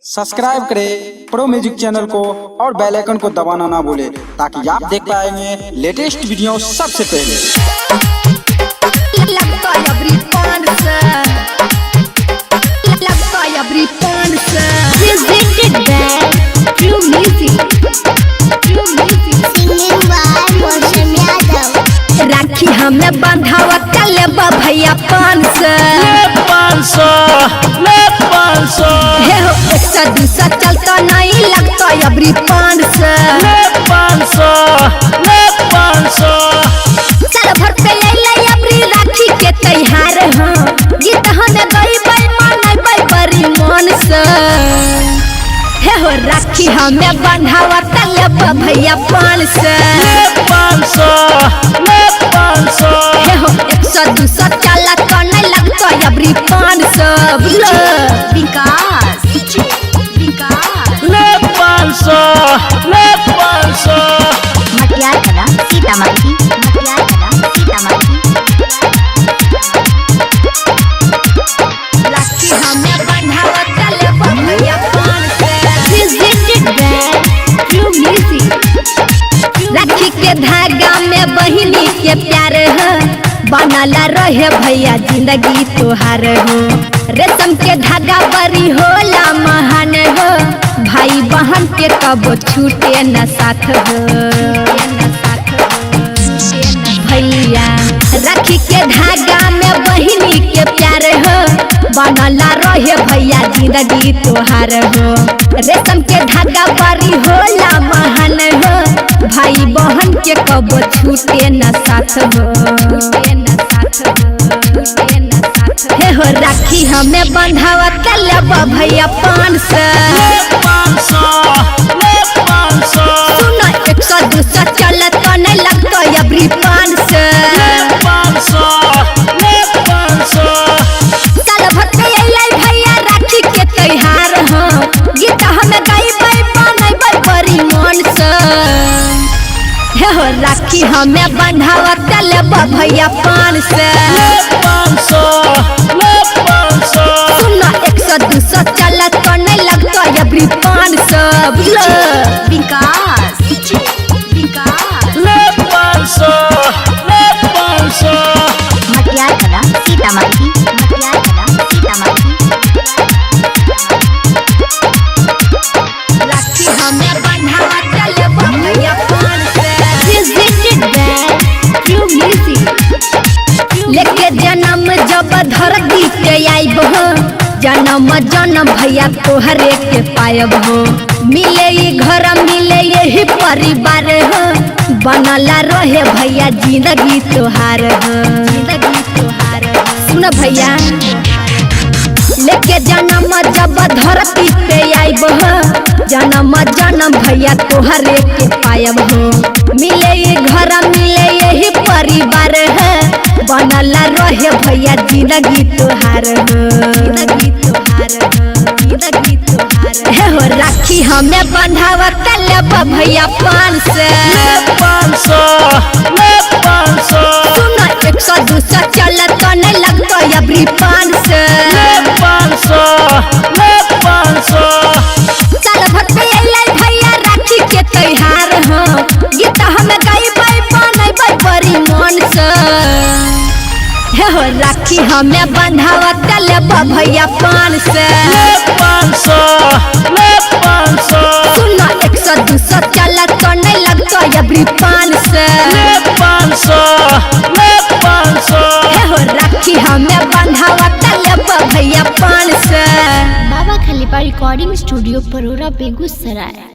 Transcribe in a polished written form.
Subscribe करें pro music channel को और बेल आइकन को दबाना ना भूलें ताकि आप देख पाएंगे लेटेस्ट वीडियो सबसे पहले। राखी हमें बंधावा कले भैया 500 हे हो 100-200 चलता नहीं लगता अबरी 500 साल भर पे ले अबरी राखी के त्योहार हां गीत हने गई बाई मानई बड़ी मन से हे हो राखी हमें बंधावा कले भैया 500 हे हो 100-200 चलता नहीं लगता अबरी 500 विकास मटियार कला सीतामढ़ी राखी हमें बंधावा कले भैया 500 राखी के धागा में बहिनी के प्यार है बनला रहे भैया जिंदगी तोहार हो रेशम के धागा बड़ी होला महान हो भाई बहन के कब छूटे न साथ हो भैया राखी के धागा में बहिनी के प्यार हो बनला रहे भैया जिंदगी तोहार हो रेशम के धागा बड़ी होला महान हो भाई बहन के कब छूटे न साथ हो हे हो राखी हमें बंधावा कले भैया 500 सुनो 100-200 चलत नहीं लगता अबरी 500 साल भर पे भैया राखी के त्योहार हां गीत हमें गाई मानई बड़ी मन से हे हो राखी हमें बंधावा कले भैया 500 सुनो 100-200 चलत नहीं लगता अबरी 500 विकास मटियार कला सीतामढ़ी राखी हमें बंधावा कले भैया 500 लेके जन्म जब धरती पे आइब हो जन्म भैया तोहरे के पायब हो मिले ई घर मिले यही परिवार हो बनला रहे भैया जिंदगी तोहार हो सुन भैया लेके जन्म जब धरती पे आइब हो जन्म भैया तोहरे के पायब हो मिले ई घर मिले यही परिवार है बनला रहे भैया जिंदगी तोहार हो हे हो राखी हमें बंधावा कले भैया 500 सुनो 100-200 चलत नहीं लगता अबरी 500 साल भर पे भैया राखी के त्योहार हां गीत हमें गाई मानई बड़ी मन से हे हो राखी हमें बंधावा कले भैया 500 सुनो 100-200 चलत नहीं लगता अबरी 500 हे हो राखी हमें बंधावा कले भैया 500। बाबा खलीफा रिकॉर्डिंग स्टूडियो परोरा बेगूसराय।